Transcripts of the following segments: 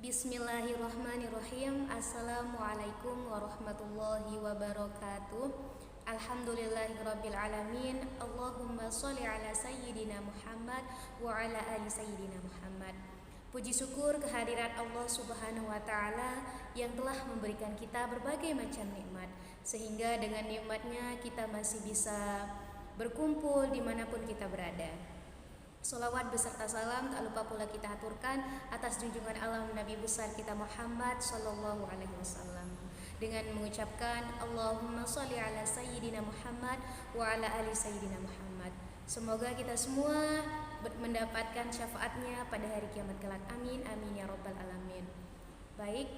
Bismillahirrahmanirrahim. Assalamualaikum warahmatullahi wabarakatuh. Alhamdulillahirabbil alamin. Allahumma sholli ala sayyidina Muhammad wa ala ali sayyidina Muhammad. Puji syukur kehadirat Allah Subhanahu wa taala yang telah memberikan kita berbagai macam nikmat, sehingga dengan nikmatnya kita masih bisa berkumpul dimanapun kita berada. Salawat beserta salam tak lupa pula kita aturkan atas junjungan alam Nabi besar kita Muhammad sallallahu alaihi wasallam dengan mengucapkan Allahumma sholli ala sayyidina Muhammad wa ala ali sayyidina Muhammad. Semoga kita semua mendapatkan syafaatnya pada hari kiamat kelak. Amin amin ya rabbal alamin. Baik,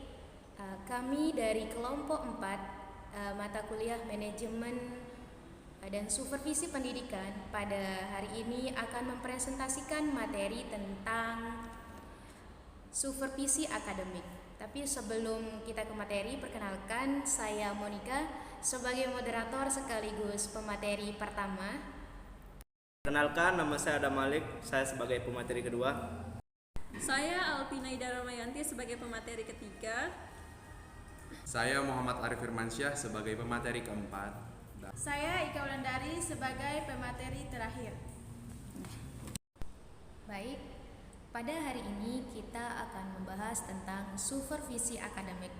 kami dari kelompok 4 mata kuliah manajemen dan supervisi pendidikan pada hari ini akan mempresentasikan materi tentang supervisi akademik. Tapi sebelum kita ke materi, perkenalkan saya Monica sebagai moderator sekaligus pemateri pertama. Perkenalkan, nama saya Adam Malik, saya sebagai pemateri kedua. Saya Alpinaida Ramayanti sebagai pemateri ketiga. Saya Muhammad Arif Firmansyah sebagai pemateri keempat. Saya Ika Wulandari sebagai pemateri terakhir. Baik, pada hari ini kita akan membahas tentang supervisi akademik.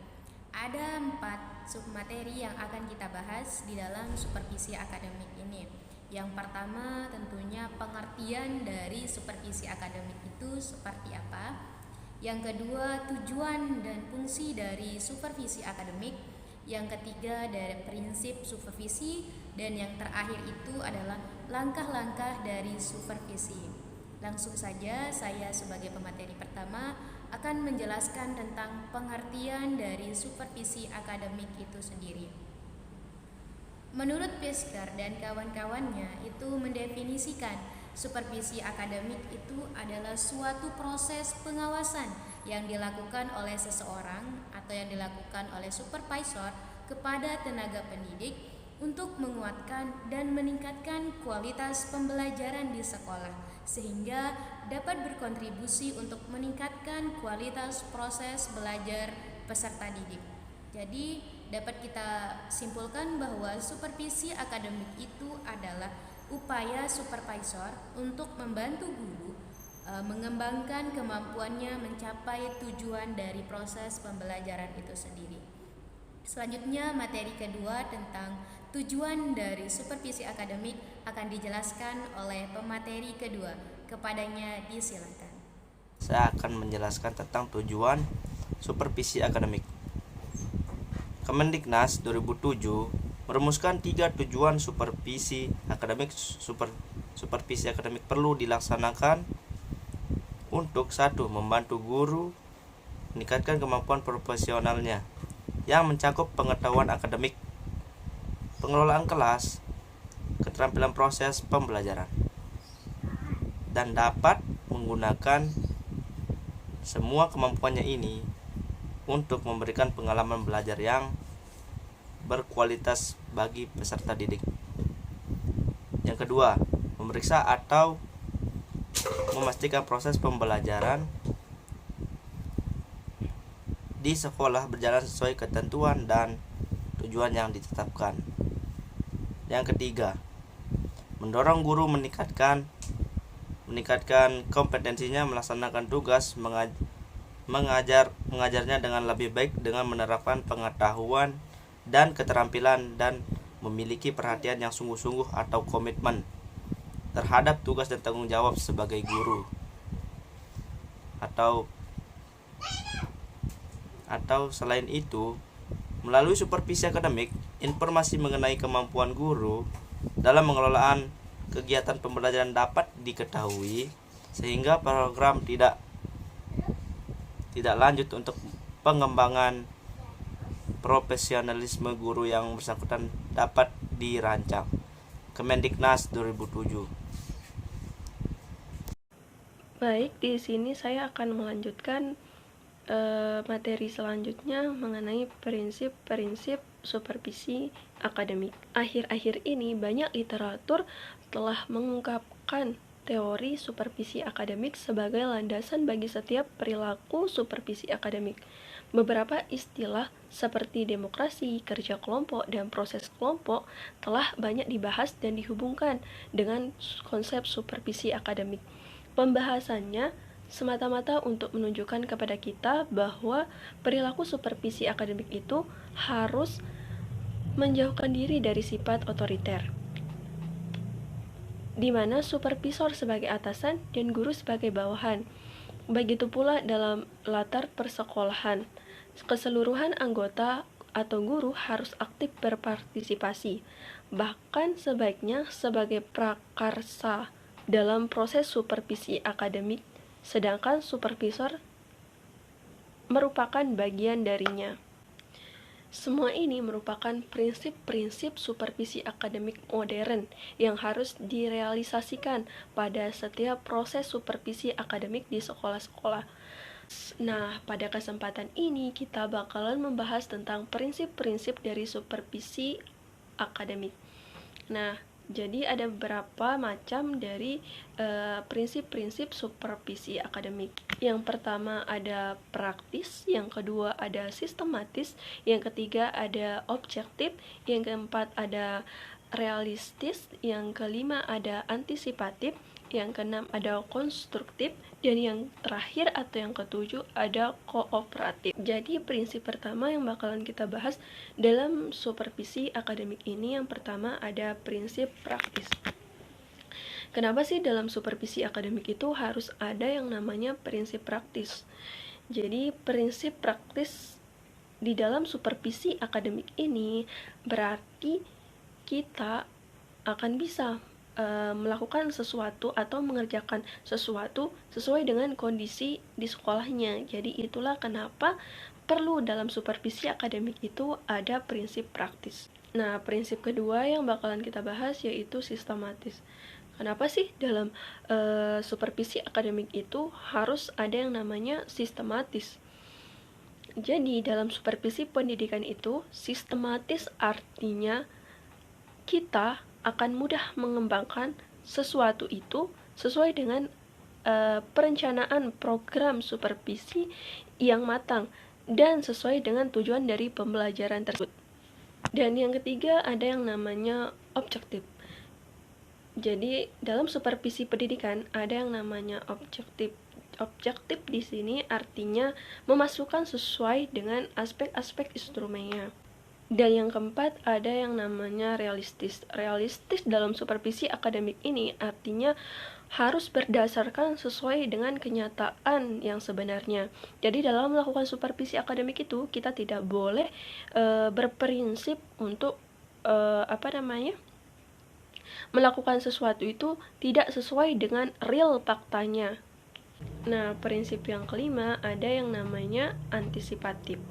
Ada 4 submateri yang akan kita bahas di dalam supervisi akademik ini. Yang pertama tentunya pengertian dari supervisi akademik itu seperti apa. Yang kedua, tujuan dan fungsi dari supervisi akademik. Yang ketiga, dari prinsip supervisi. Dan yang terakhir itu adalah langkah-langkah dari supervisi. Langsung saja saya sebagai pemateri pertama akan menjelaskan tentang pengertian dari supervisi akademik itu sendiri. Menurut Pisker dan kawan-kawannya itu mendefinisikan supervisi akademik itu adalah suatu proses pengawasan yang dilakukan oleh seseorang atau yang dilakukan oleh supervisor kepada tenaga pendidik untuk menguatkan dan meningkatkan kualitas pembelajaran di sekolah sehingga dapat berkontribusi untuk meningkatkan kualitas proses belajar peserta didik. Jadi dapat kita simpulkan bahwa supervisi akademik itu adalah upaya supervisor untuk membantu guru mengembangkan kemampuannya mencapai tujuan dari proses pembelajaran itu sendiri. Selanjutnya materi kedua tentang tujuan dari supervisi akademik akan dijelaskan oleh pemateri kedua. Kepadanya disilakan. Saya akan menjelaskan tentang tujuan supervisi akademik. Kemendiknas 2007 merumuskan 3 tujuan supervisi akademik. Supervisi akademik perlu dilaksanakan untuk 1. Membantu guru meningkatkan kemampuan profesionalnya yang mencakup pengetahuan akademik, pengelolaan kelas, keterampilan proses pembelajaran, dan dapat menggunakan semua kemampuannya ini untuk memberikan pengalaman belajar yang berkualitas bagi peserta didik. Yang kedua, memeriksa atau memastikan proses pembelajaran di sekolah berjalan sesuai ketentuan dan tujuan yang ditetapkan. Yang ketiga, mendorong guru meningkatkan kompetensinya melaksanakan tugas mengajarnya dengan lebih baik dengan menerapkan pengetahuan dan keterampilan dan memiliki perhatian yang sungguh-sungguh atau komitmen terhadap tugas dan tanggung jawab sebagai guru. Atau selain itu, melalui supervisi akademik, informasi mengenai kemampuan guru dalam mengelolaan kegiatan pembelajaran dapat diketahui sehingga program tidak lanjut untuk pengembangan profesionalisme guru yang bersangkutan dapat dirancang. Kemendiknas 2007. Baik, di sini saya akan melanjutkan materi selanjutnya mengenai prinsip-prinsip supervisi akademik. Akhir-akhir ini banyak literatur telah mengungkapkan teori supervisi akademik sebagai landasan bagi setiap perilaku supervisi akademik. Beberapa istilah seperti demokrasi, kerja kelompok, dan proses kelompok telah banyak dibahas dan dihubungkan dengan konsep supervisi akademik. Pembahasannya semata-mata untuk menunjukkan kepada kita bahwa perilaku supervisi akademik itu harus menjauhkan diri dari sifat otoriter, di mana supervisor sebagai atasan dan guru sebagai bawahan. Begitu pula dalam latar persekolahan, keseluruhan anggota atau guru harus aktif berpartisipasi, bahkan sebaiknya sebagai prakarsa dalam proses supervisi akademik, sedangkan supervisor merupakan bagian darinya. Semua ini merupakan prinsip-prinsip supervisi akademik modern yang harus direalisasikan pada setiap proses supervisi akademik di sekolah-sekolah. Nah, pada kesempatan ini kita bakalan membahas tentang prinsip-prinsip dari supervisi akademik. Nah, jadi ada beberapa macam dari prinsip-prinsip supervisi akademik. Yang pertama ada praktis, yang kedua ada sistematis, yang ketiga ada objektif, yang keempat ada realistis, yang kelima ada antisipatif, yang keenam ada konstruktif, dan yang terakhir atau yang ketujuh ada kooperatif. Jadi prinsip pertama yang bakalan kita bahas dalam supervisi akademik ini, yang pertama ada prinsip praktis. Kenapa sih dalam supervisi akademik itu harus ada yang namanya prinsip praktis? Jadi prinsip praktis di dalam supervisi akademik ini berarti kita akan bisa melakukan sesuatu atau mengerjakan sesuatu sesuai dengan kondisi di sekolahnya. Jadi itulah kenapa perlu dalam supervisi akademik itu ada prinsip praktis. Nah, prinsip kedua yang bakalan kita bahas yaitu sistematis. Kenapa sih dalam supervisi akademik itu harus ada yang namanya sistematis? Jadi dalam supervisi pendidikan itu sistematis artinya kita akan mudah mengembangkan sesuatu itu sesuai dengan perencanaan program supervisi yang matang dan sesuai dengan tujuan dari pembelajaran tersebut. Dan yang ketiga ada yang namanya objektif. Jadi dalam supervisi pendidikan ada yang namanya objektif. Objektif di sini artinya memasukkan sesuai dengan aspek-aspek instrumennya. Dan yang keempat ada yang namanya realistis. Realistis dalam supervisi akademik ini artinya harus berdasarkan sesuai dengan kenyataan yang sebenarnya. Jadi dalam melakukan supervisi akademik itu kita tidak boleh berprinsip untuk melakukan sesuatu itu tidak sesuai dengan real faktanya. Nah, prinsip yang kelima ada yang namanya antisipatif.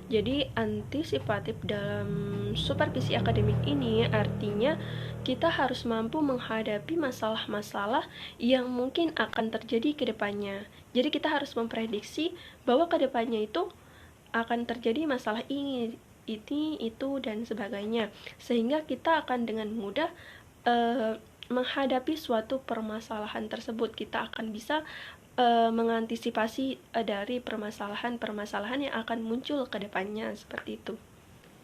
Jadi antisipatif dalam supervisi akademik ini artinya kita harus mampu menghadapi masalah-masalah yang mungkin akan terjadi ke depannya. Jadi kita harus memprediksi bahwa ke depannya itu akan terjadi masalah ini, itu, dan sebagainya. Sehingga kita akan dengan mudah menghadapi suatu permasalahan tersebut. Kita akan bisa mengantisipasi dari permasalahan-permasalahan yang akan muncul ke depannya, seperti itu.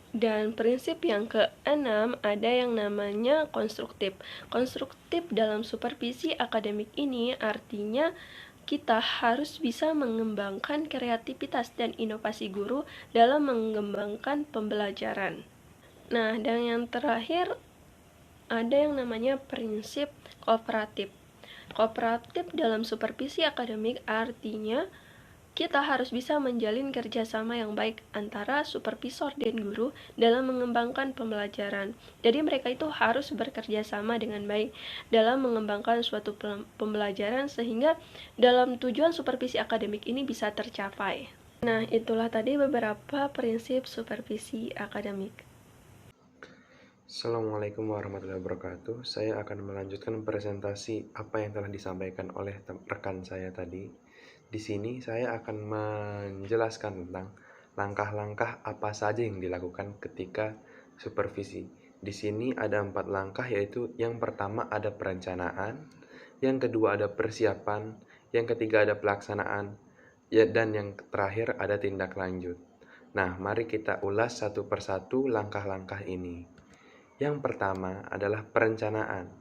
Dan prinsip yang keenam ada yang namanya konstruktif. Konstruktif dalam supervisi akademik ini artinya kita harus bisa mengembangkan kreativitas dan inovasi guru dalam mengembangkan pembelajaran. Nah, dan yang terakhir ada yang namanya prinsip kooperatif. Kooperatif dalam supervisi akademik artinya kita harus bisa menjalin kerjasama yang baik antara supervisor dan guru dalam mengembangkan pembelajaran. Jadi mereka itu harus bekerja sama dengan baik dalam mengembangkan suatu pembelajaran sehingga dalam tujuan supervisi akademik ini bisa tercapai. Nah, itulah tadi beberapa prinsip supervisi akademik. Assalamualaikum warahmatullahi wabarakatuh. Saya akan melanjutkan presentasi apa yang telah disampaikan oleh rekan saya tadi. Di sini saya akan menjelaskan tentang langkah-langkah apa saja yang dilakukan ketika supervisi. Di sini ada 4 langkah, yaitu yang pertama ada perencanaan, yang kedua ada persiapan, yang ketiga ada pelaksanaan, dan yang terakhir ada tindak lanjut. Nah, mari kita ulas satu persatu langkah-langkah ini. Yang pertama adalah perencanaan.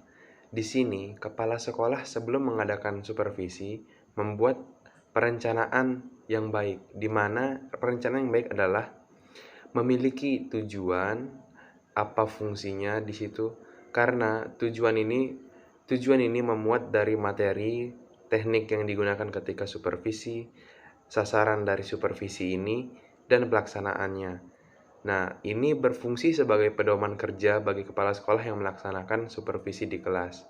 Di sini, kepala sekolah sebelum mengadakan supervisi membuat perencanaan yang baik, di mana perencanaan yang baik adalah memiliki tujuan, apa fungsinya di situ, karena tujuan ini memuat dari materi, teknik yang digunakan ketika supervisi, sasaran dari supervisi ini, dan pelaksanaannya. Nah, ini berfungsi sebagai pedoman kerja bagi kepala sekolah yang melaksanakan supervisi di kelas.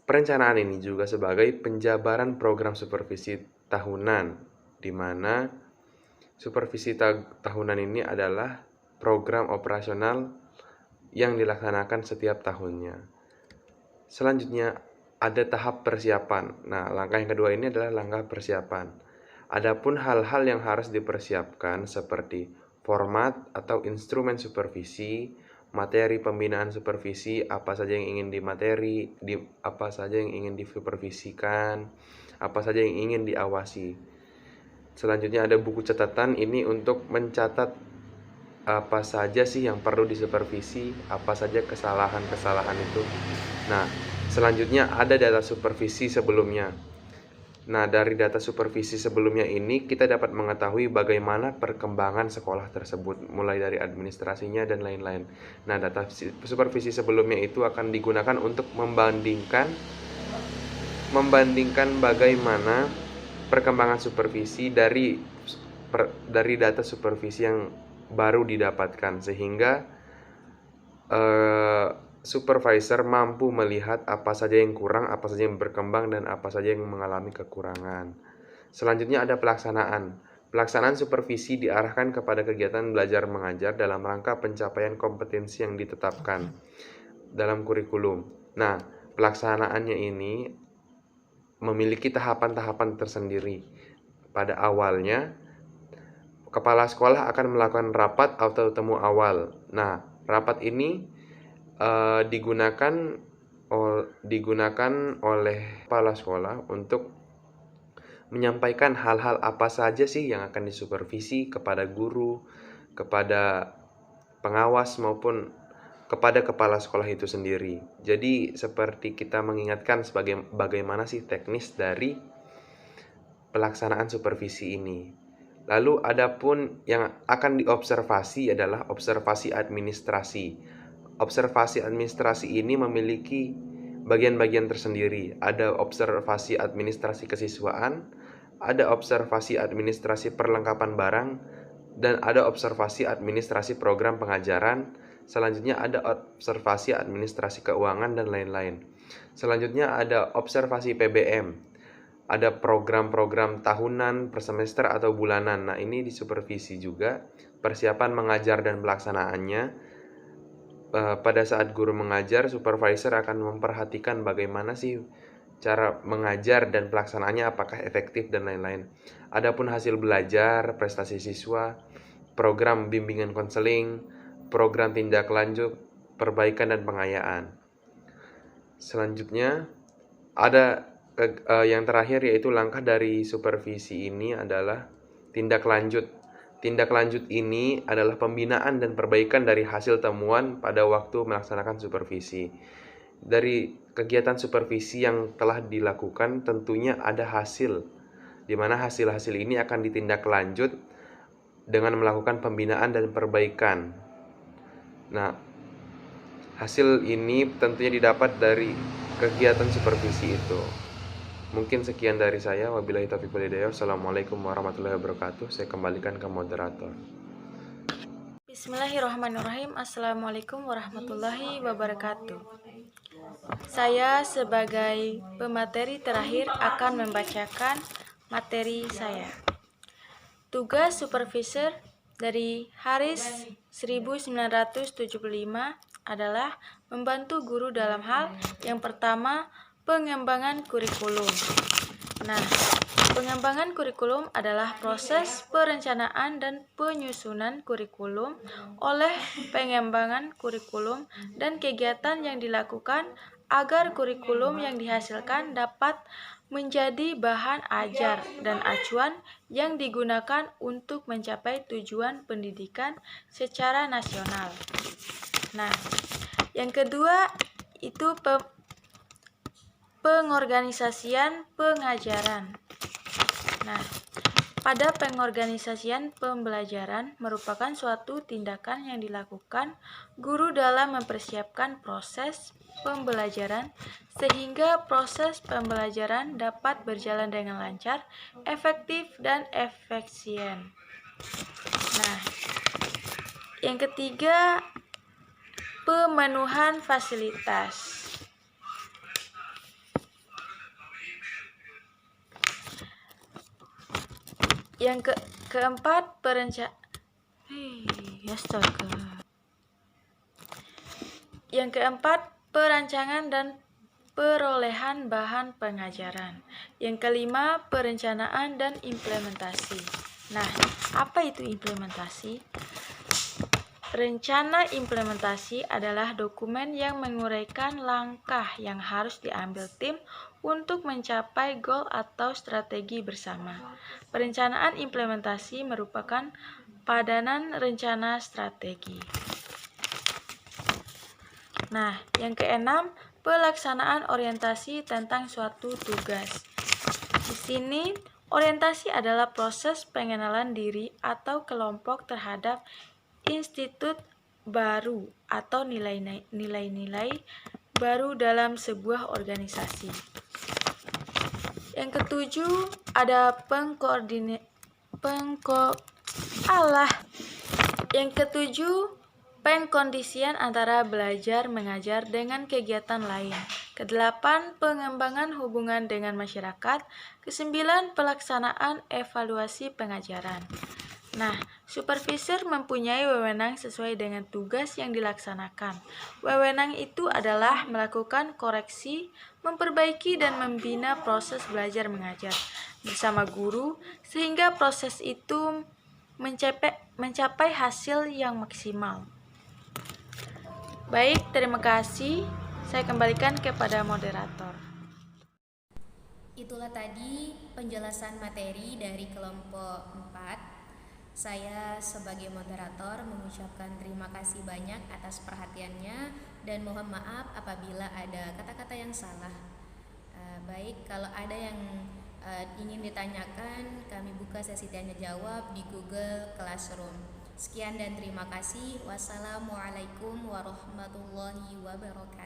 Perencanaan ini juga sebagai penjabaran program supervisi tahunan, di mana supervisi tahunan ini adalah program operasional yang dilaksanakan setiap tahunnya. Selanjutnya, ada tahap persiapan. Nah, langkah yang kedua ini adalah langkah persiapan. Adapun hal-hal yang harus dipersiapkan seperti format atau instrumen supervisi, materi pembinaan supervisi, apa saja yang ingin apa saja yang ingin disupervisikan, apa saja yang ingin diawasi. Selanjutnya ada buku catatan, ini untuk mencatat apa saja sih yang perlu disupervisi, apa saja kesalahan-kesalahan itu. Nah, selanjutnya ada data supervisi sebelumnya. Nah, dari data supervisi sebelumnya ini kita dapat mengetahui bagaimana perkembangan sekolah tersebut, mulai dari administrasinya dan lain-lain. Nah, data supervisi sebelumnya itu akan digunakan untuk membandingkan bagaimana perkembangan supervisi dari data supervisi yang baru didapatkan, sehingga supervisor mampu melihat apa saja yang kurang, apa saja yang berkembang, dan apa saja yang mengalami kekurangan. Selanjutnya ada pelaksanaan. Pelaksanaan supervisi diarahkan kepada kegiatan belajar mengajar dalam rangka pencapaian kompetensi yang ditetapkan dalam kurikulum. Nah, pelaksanaannya ini memiliki tahapan-tahapan tersendiri. Pada awalnya, kepala sekolah akan melakukan rapat atau temu awal. Nah, rapat ini digunakan oleh kepala sekolah untuk menyampaikan hal-hal apa saja sih yang akan disupervisi kepada guru, kepada pengawas, maupun kepada kepala sekolah itu sendiri. Jadi seperti kita mengingatkan bagaimana sih teknis dari pelaksanaan supervisi ini. Lalu adapun yang akan diobservasi adalah observasi administrasi. Observasi administrasi ini memiliki bagian-bagian tersendiri. Ada observasi administrasi kesiswaan, ada observasi administrasi perlengkapan barang, dan ada observasi administrasi program pengajaran. Selanjutnya ada observasi administrasi keuangan dan lain-lain. Selanjutnya ada observasi PBM. Ada program-program tahunan, per semester, atau bulanan. Nah, ini disupervisi juga. Persiapan mengajar dan pelaksanaannya. Pada saat guru mengajar, supervisor akan memperhatikan bagaimana sih cara mengajar dan pelaksanaannya, apakah efektif dan lain-lain. Adapun hasil belajar, prestasi siswa, program bimbingan konseling, program tindak lanjut, perbaikan dan pengayaan. Selanjutnya ada yang terakhir, yaitu langkah dari supervisi ini adalah tindak lanjut. Tindak lanjut ini adalah pembinaan dan perbaikan dari hasil temuan pada waktu melaksanakan supervisi. Dari kegiatan supervisi yang telah dilakukan tentunya ada hasil, di mana hasil-hasil ini akan ditindaklanjut dengan melakukan pembinaan dan perbaikan. Nah, hasil ini tentunya didapat dari kegiatan supervisi itu. Mungkin sekian dari saya. Wabillahi taufiq wal hidayah. Assalamualaikum warahmatullahi wabarakatuh. Saya kembalikan ke moderator. Bismillahirrahmanirrahim. Assalamualaikum warahmatullahi wabarakatuh. Saya sebagai pemateri terakhir akan membacakan materi saya. Tugas supervisor dari Haris 1975 adalah membantu guru dalam hal yang pertama, pengembangan kurikulum. Nah, pengembangan kurikulum adalah proses perencanaan dan penyusunan kurikulum oleh pengembangan kurikulum dan kegiatan yang dilakukan agar kurikulum yang dihasilkan dapat menjadi bahan ajar dan acuan yang digunakan untuk mencapai tujuan pendidikan secara nasional. Nah, yang kedua itu pengorganisasian pengajaran. Nah, pada pengorganisasian pembelajaran merupakan suatu tindakan yang dilakukan guru dalam mempersiapkan proses pembelajaran sehingga proses pembelajaran dapat berjalan dengan lancar, efektif, dan efisien. Nah, yang ketiga, pemenuhan fasilitas. Yang keempat, Yang keempat, perancangan dan perolehan bahan pengajaran. Yang kelima, perencanaan dan implementasi. Nah, apa itu implementasi? Rencana implementasi adalah dokumen yang menguraikan langkah yang harus diambil tim untuk mencapai goal atau strategi bersama. Perencanaan implementasi merupakan padanan rencana strategi. Nah, yang keenam, pelaksanaan orientasi tentang suatu tugas. Di sini, orientasi adalah proses pengenalan diri atau kelompok terhadap institut baru atau nilai-nilai baru dalam sebuah organisasi. Yang ketujuh, ada pengkondisian antara belajar mengajar dengan kegiatan lain. Kedelapan, pengembangan hubungan dengan masyarakat. Kesembilan, pelaksanaan evaluasi pengajaran. Nah, supervisor mempunyai wewenang sesuai dengan tugas yang dilaksanakan. Wewenang itu adalah melakukan koreksi, memperbaiki, dan membina proses belajar mengajar bersama guru sehingga proses itu mencapai hasil yang maksimal. Baik, terima kasih. Saya kembalikan kepada moderator. Itulah tadi penjelasan materi dari kelompok 4. Saya sebagai moderator mengucapkan terima kasih banyak atas perhatiannya dan mohon maaf apabila ada kata-kata yang salah. Baik, kalau ada yang ingin ditanyakan, kami buka sesi tanya jawab di Google Classroom. Sekian dan terima kasih. Wassalamualaikum warahmatullahi wabarakatuh.